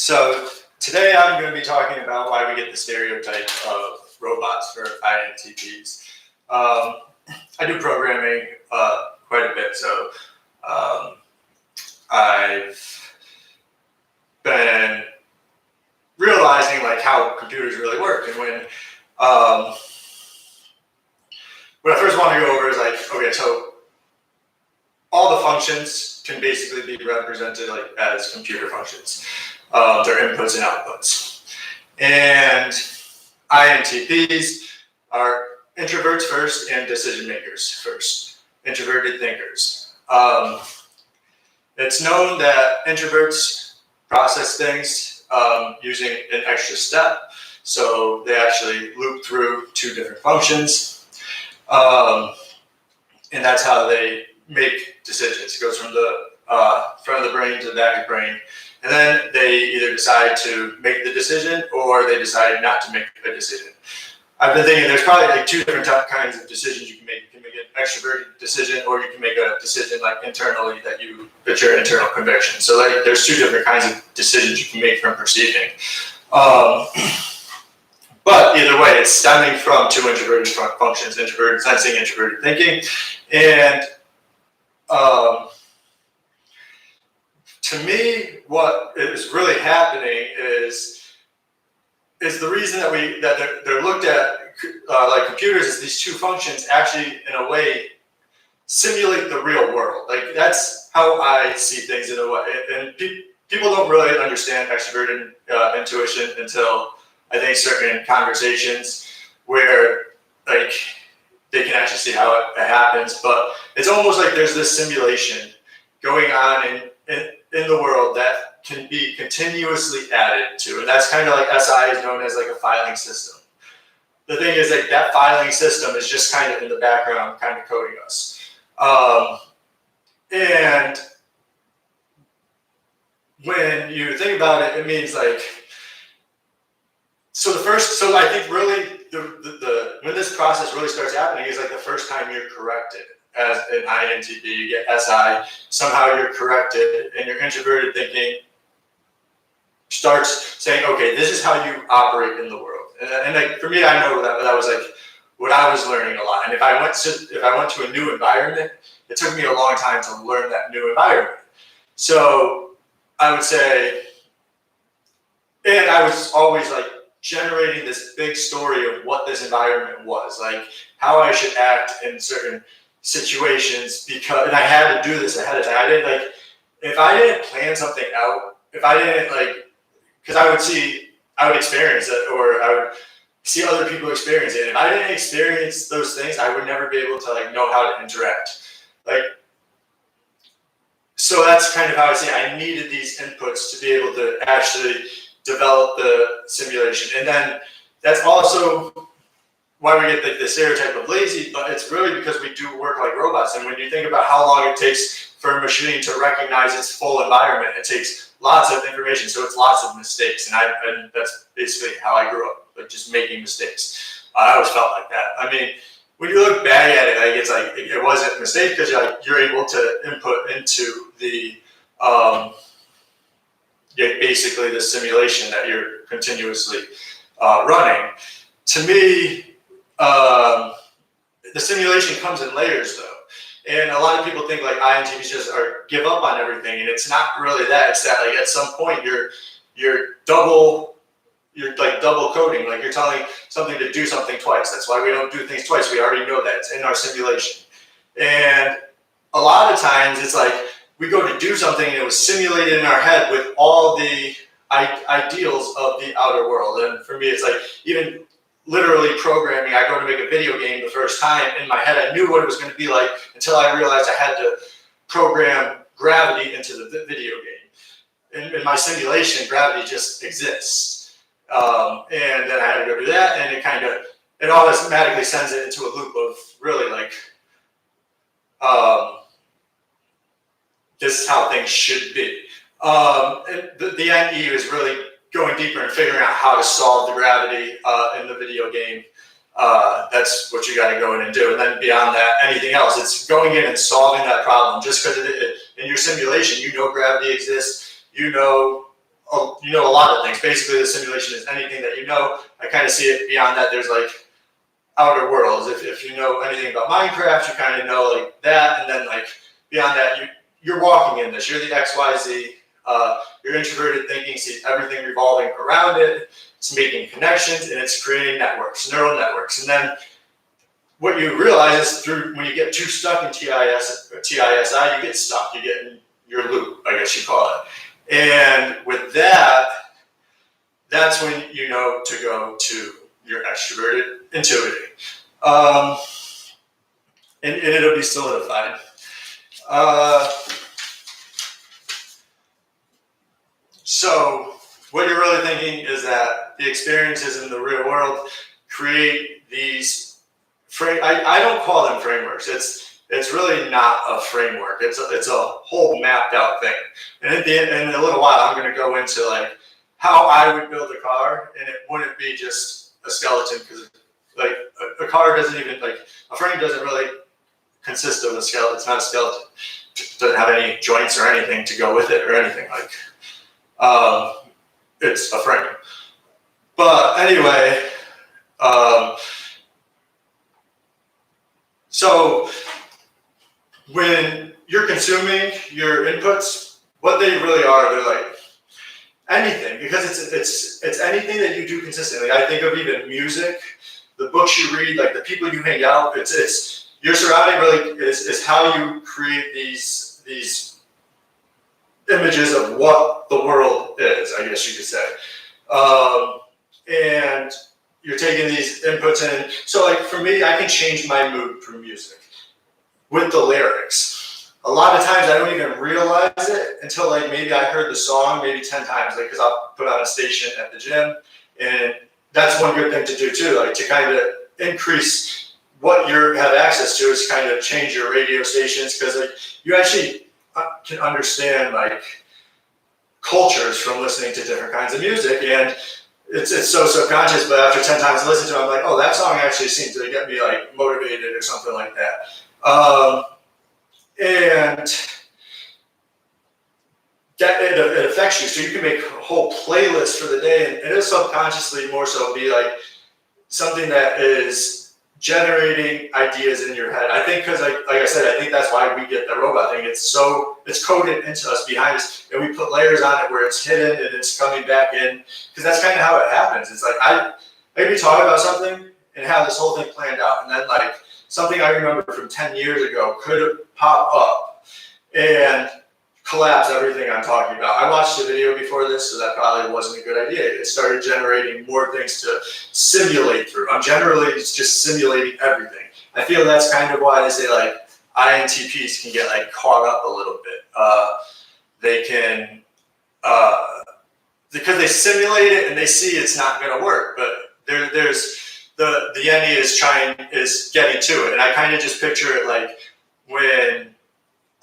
So today I'm going to be talking about why we get the stereotype of robots for INTPs. I do programming quite a bit, so I've been realizing like how computers really work, and when what I first want to go over is like, okay, so all the functions can basically be represented like as computer functions. Their inputs and outputs. And INTPs are introverts first and decision makers first, introverted thinkers. It's known that introverts process things using an extra step. So they actually loop through two different functions. And that's how they make decisions. It goes from the front of the brain to the back of the brain. And then they either decide to make the decision or they decide not to make a decision. I've been thinking there's probably like two different kinds of decisions you can make. You can make an extroverted decision, or you can make a decision like internally that's your internal conviction. So like there's two different kinds of decisions you can make from perceiving. But either way, it's stemming from two introverted functions: introverted sensing, introverted thinking. And to me, what is really happening is the reason that they're looked at like computers as these two functions actually in a way simulate the real world. Like that's how I see things in a way. And people don't really understand extroverted intuition until I think certain conversations where like they can actually see how it happens. But it's almost like there's this simulation going on in the world that can be continuously added to. And that's kind of like SI is known as like a filing system. The thing is like that filing system is just kind of in the background, kind of coding us. And when you think about it, it means like, so I think really when this process really starts happening is like the first time you're corrected. As an INTP, you get SI, somehow you're corrected, and your introverted thinking starts saying, okay, this is how you operate in the world. And like, for me, I know that was like what I was learning a lot. And if I went to a new environment, it took me a long time to learn that new environment. So I would say, and I was always like generating this big story of what this environment was, like how I should act in certain situations, and I had to do this ahead of time. I didn't like, if I didn't plan something out, if I didn't like, because I would experience it, or I would see other people experience it. If I didn't experience those things, I would never be able to like know how to interact. Like, so that's kind of how I say I needed these inputs to be able to actually develop the simulation. And then that's also why we get the stereotype of lazy, but it's really because we do work like robots. And when you think about how long it takes for a machine to recognize its full environment, it takes lots of information, so it's lots of mistakes. And that's basically how I grew up, like just making mistakes. I always felt like that. I mean, when you look back at it, like it's like it wasn't a mistake because you're able to input into the basically the simulation that you're continuously running. To me, the simulation comes in layers though. And a lot of people think like INTPs just give up on everything, and it's not really that. It's that like at some point you're double coding, like you're telling something to do something twice. That's why we don't do things twice. We already know that. It's in our simulation. And a lot of times it's like we go to do something and it was simulated in our head with all the ideals of the outer world. And for me, it's like even literally programming, I go to make a video game the first time, in my head I knew what it was going to be like until I realized I had to program gravity into the video game. In my simulation, gravity just exists. And then I had to go do that, and it automatically sends it into a loop of really like, this is how things should be. And the NE is really going deeper and figuring out how to solve the gravity in the video game. That's what you got to go in and do. And then beyond that, anything else, it's going in and solving that problem. Just because in your simulation, you know gravity exists, you know you know a lot of things. Basically, the simulation is anything that you know. I kind of see it beyond that. There's like outer worlds. If you know anything about Minecraft, you kind of know like that, and then like beyond that, you're walking in this. You're the XYZ. You're introverted thinking, sees everything revolving around it. It's making connections and it's creating networks, neural networks. And then what you realize is when you get too stuck in TISI, you get stuck. You get in your loop, I guess you call it. And with that, that's when you know to go to your extroverted intuitive. And it'll be solidified. So what you're really thinking is that the experiences in the real world create these I don't call them frameworks. It's really not a framework. It's a whole mapped out thing. And in a little while, I'm going to go into like how I would build a car, and it wouldn't be just a skeleton, because like a car doesn't even, like a frame doesn't really consist of a skeleton. It's not a skeleton. It doesn't have any joints or anything to go with it or anything like. It's a frame. But anyway, so when you're consuming your inputs, what they really are, they're like anything, because it's anything that you do consistently. I think of even music, the books you read, like the people you hang out. It's your surrounding really is how you create these images of what the world is, I guess you could say. And you're taking these inputs in. So like for me, I can change my mood through music with the lyrics. A lot of times I don't even realize it until like maybe I heard the song maybe 10 times, like because I'll put on a station at the gym, and that's one good thing to do too, like to kind of increase what you have access to, is kind of change your radio stations, because like you actually can understand like cultures from listening to different kinds of music, and it's so subconscious, but after 10 times listening to it, I'm like, oh, that song actually seems to get me like motivated or something like that. And that it affects you, so you can make a whole playlist for the day, and it'll subconsciously more so be like something that is generating ideas in your head. I think because like I said, I think that's why we get the robot thing. It's coded into us, behind us, and we put layers on it where it's hidden and it's coming back in, because that's kind of how it happens. It's like I maybe talk about something and have this whole thing planned out, and then like something I remember from 10 years ago could pop up and collapse everything I'm talking about. I watched a video before this, so that probably wasn't a good idea. It started generating more things to simulate through. I'm generally just simulating everything. I feel that's kind of why they say like INTPs can get like caught up a little bit. They can, because they simulate it and they see it's not going to work, but there's the enemy is getting to it. And I kind of just picture it like when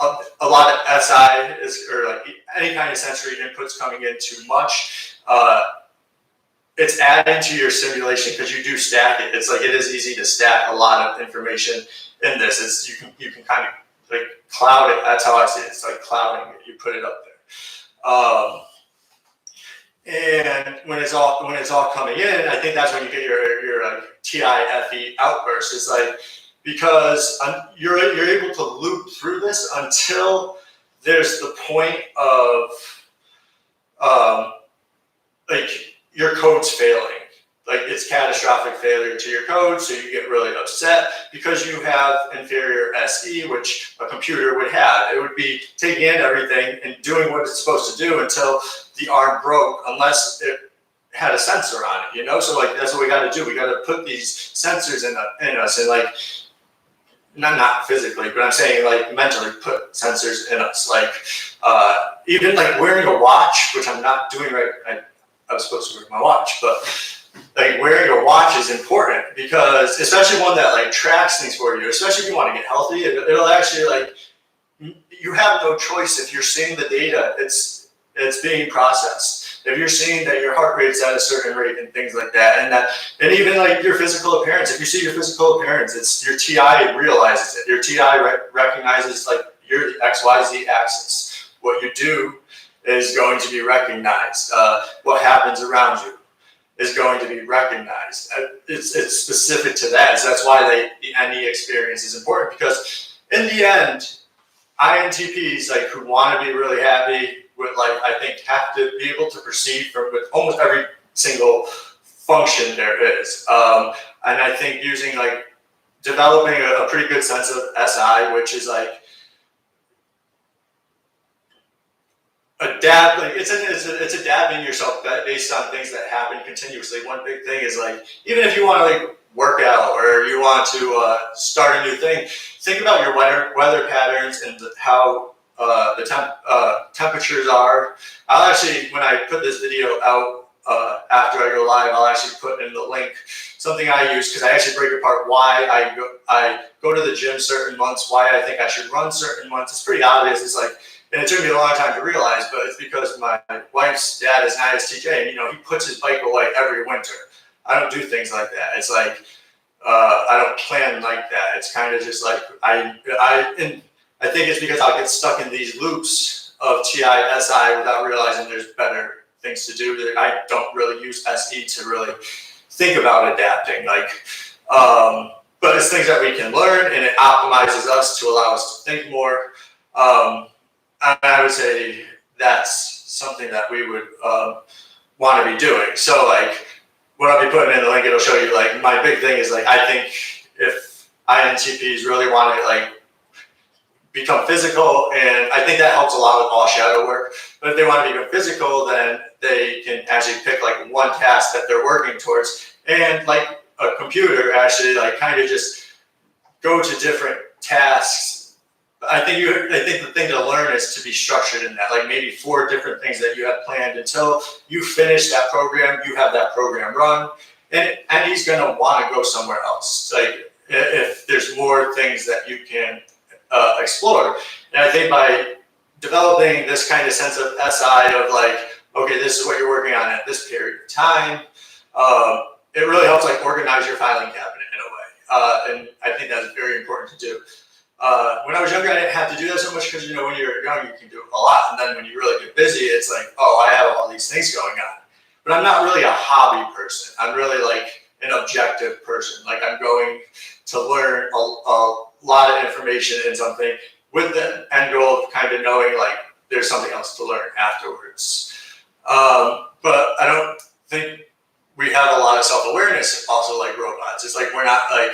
a lot of SI or like any kind of sensory inputs coming in too much, it's adding to your simulation, because you do stack it. It's like it is easy to stack a lot of information in this. You can kind of like cloud it. That's how I see it. It's like clouding it. You put it up there. And when it's all coming in, I think that's when you get your like TIFE outburst. It's like, because you're able to loop through this until there's the point of like your code's failing. Like it's catastrophic failure to your code, so you get really upset because you have inferior SE, which a computer would have. It would be taking in everything and doing what it's supposed to do until the arm broke, unless it had a sensor on it, you know? So like that's what we got to do. We got to put these sensors in us, and like not physically, but I'm saying like mentally put sensors in us. Like even like wearing a watch, which I'm not doing right. I was supposed to wear my watch, but like wearing a watch is important, because especially one that like tracks things for you, especially if you want to get healthy, it'll actually like, you have no choice. If you're seeing the data, it's being processed. If you're seeing that your heart rate's at a certain rate and things like that, and even like your physical appearance, if you see your physical appearance, it's your TI realizes it. Your TI recognizes like you're the XYZ axis. What you do is going to be recognized. What happens around you is going to be recognized. It's specific to that. So that's why the NE experience is important, because in the end, INTPs like who want to be really happy with life, I think, have to be able to proceed from with almost every single function there is. And I think using like developing a pretty good sense of SI, which is like adapt, like it's adapting yourself based on things that happen continuously. One big thing is like, even if you want to like work out or you want to start a new thing, think about your weather patterns and how the temperatures are. I'll actually, when I put this video out after I go live, I'll actually put in the link something I use, because I actually break apart why I go to the gym certain months, why I think I should run certain months. It's pretty obvious. It's like, and it took me a long time to realize, but it's because my wife's dad is an ISTJ, and he puts his bike away every winter. I don't do things like that. It's like I don't plan like that. It's kind of just like I think it's because I'll get stuck in these loops of TI, SI without realizing there's better things to do. That I don't really use SE to really think about adapting. Like, but it's things that we can learn, and it optimizes us to allow us to think more. I would say that's something that we would want to be doing. So like what I'll be putting in the link, it'll show you like my big thing is like, I think if INTPs really want to like become physical, and I think that helps a lot with all shadow work, but if they want to become physical, then they can actually pick like one task that they're working towards, and like a computer actually like kind of just go to different tasks. I think the thing to learn is to be structured in that, like maybe 4 different things that you have planned until you finish that program, you have that program run, and he's going to want to go somewhere else. Like if there's more things that you can explore. And I think by developing this kind of sense of SI of like, okay, this is what you're working on at this period of time, it really helps like organize your filing cabinet in a way. And I think that's very important to do. When I was younger, I didn't have to do that so much, because when you're young, you can do a lot, and then when you really get busy, it's like, oh, I have all these things going on. But I'm not really a hobby person. I'm really like an objective person. Like I'm going to learn a lot of information in something with the end goal of kind of knowing like there's something else to learn afterwards. But I don't think we have a lot of self-awareness also like robots. It's like we're not like,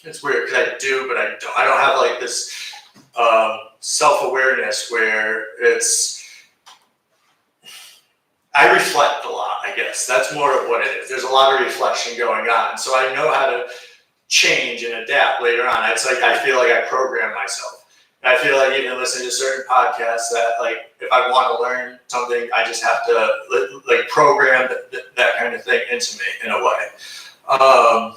it's weird because I do, but I don't. I don't have like this self-awareness where I reflect a lot, I guess. That's more of what it is. There's a lot of reflection going on. So I know how to change and adapt later on. It's like I feel like I program myself. And I feel like even listening to certain podcasts that like if I want to learn something, I just have to like program that kind of thing into me in a way.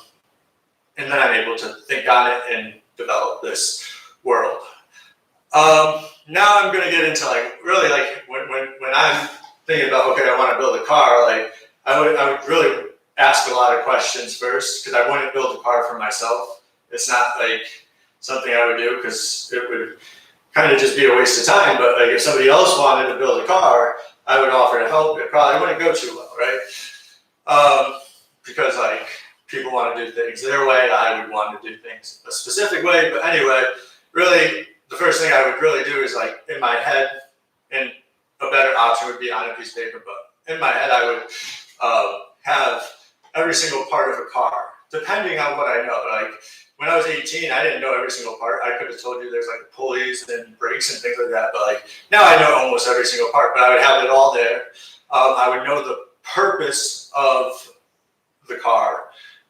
And then I'm able to think on it and develop this world. Now I'm going to get into like really like when I'm thinking about, okay, I want to build a car, like I would really ask a lot of questions first, because I wouldn't build a car for myself. It's not like something I would do because it would kind of just be a waste of time. But like if somebody else wanted to build a car, I would offer to help. It probably wouldn't go too well, right? Because like people want to do things their way, I would want to do things a specific way. But anyway, really, the first thing I would really do is like in my head, and a better option would be on a piece of paper, but in my head, I would have every single part of a car, depending on what I know. Like when I was 18, I didn't know every single part. I could have told you there's like pulleys and brakes and things like that, but like now I know almost every single part, but I would have it all there. I would know the purpose of the car,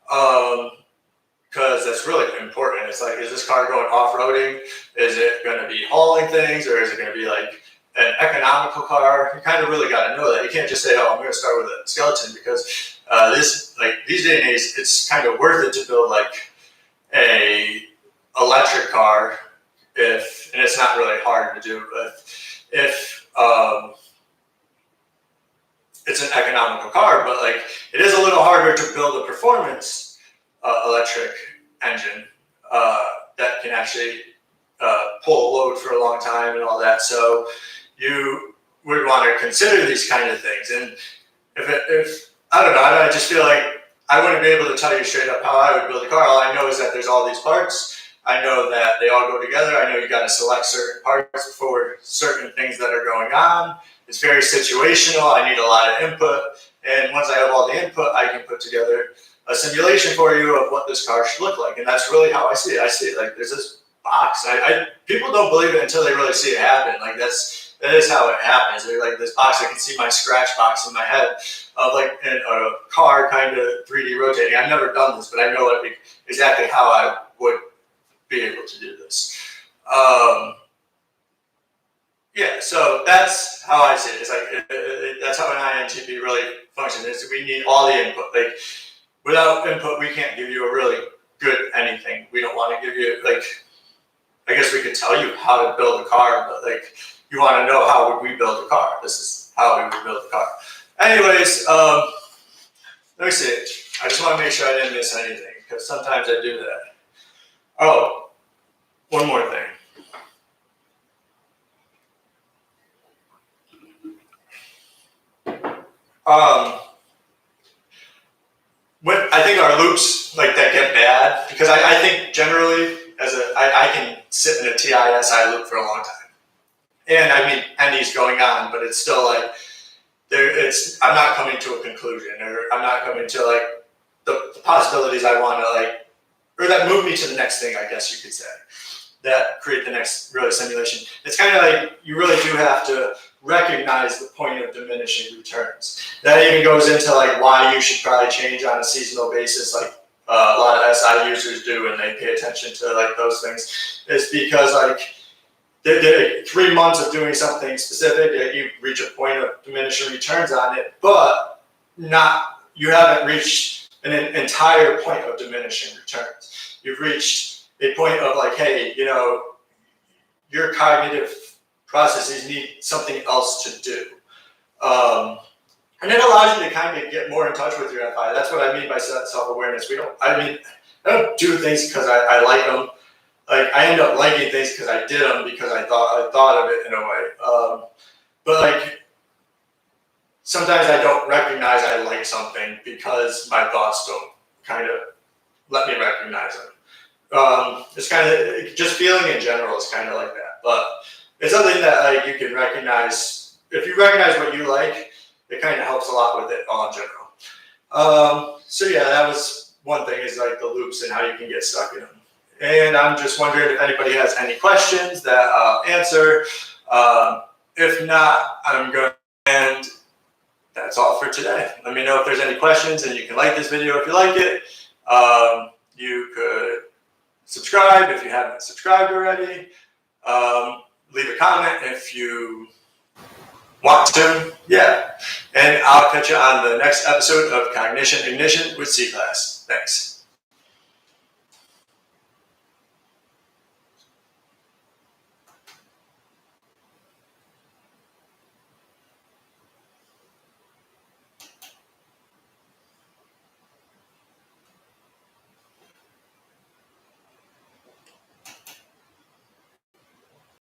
because that's really important. It's like, is this car going off-roading? Is it going to be hauling things, or is it going to be like an economical car? You kind of really got to know that. You can't just say, oh, I'm going to start with a skeleton, because these days and age, it's kind of worth it to build like a electric car and it's not really hard to do, but if it's an economical car, but like it is a little harder to build a performance electric engine that can actually pull a load for a long time and all that. So you would want to consider these kind of things. And if I don't know, I just feel like I wouldn't be able to tell you straight up how I would build a car. All I know is that there's all these parts. I know that they all go together. I know you got to select certain parts for certain things that are going on. It's very situational. I need a lot of input. And once I have all the input, I can put together a simulation for you of what this car should look like. And that's really how I see it. I see it like there's this box. People don't believe it until they really see it happen. Like that is how it happens. There's like this box. I can see my scratch box in my head of like a car kind of 3D rotating. I've never done this, but I know exactly how I would be able to do this. Yeah, so that's how I see it. It's like that's how an INTP really functions. Is we need all the input. Like without input, we can't give you a really good anything. We don't want to give you like. I guess we could tell you how to build a car, but like you want to know how would we build a car. This is how we would build a car. Anyways, let me see. I just want to make sure I didn't miss anything because sometimes I do that. Oh, one more thing. When I think our loops like that get bad because I think generally I can sit in a TISI loop for a long time, and I mean any's going on, but it's still like I'm not coming to a conclusion, or I'm not coming to like the possibilities I want to like, or that move me to the next thing, I guess you could say, that create the next really simulation. It's kind of like you really do have to recognize the point of diminishing returns. That even goes into like why you should probably change on a seasonal basis, like a lot of SI users do, and they pay attention to like those things. Is because like 3 months of doing something specific, you reach a point of diminishing returns on it, but you haven't reached an entire point of diminishing returns. You've reached a point of like, hey, you know, your cognitive processes need something else to do. And it allows you to kind of get more in touch with your FI. That's what I mean by self-awareness. I don't do things because I like them. Like I end up liking things because I did them because I thought of it in a way. But like sometimes I don't recognize I like something because my thoughts don't kind of let me recognize them. It's kind of just feeling in general is kind of like that. But it's something that like you can recognize. If you recognize what you like, it kind of helps a lot with it all in general. So yeah, that was one thing is like the loops and how you can get stuck in them. And I'm just wondering if anybody has any questions that I'll answer. If not, I'm going to end. That's all for today. Let me know if there's any questions, and you can like this video if you like it. You could subscribe if you haven't subscribed already. Leave a comment if you want to. Yeah. And I'll catch you on the next episode of Cognition Ignition with C-Class. Thanks.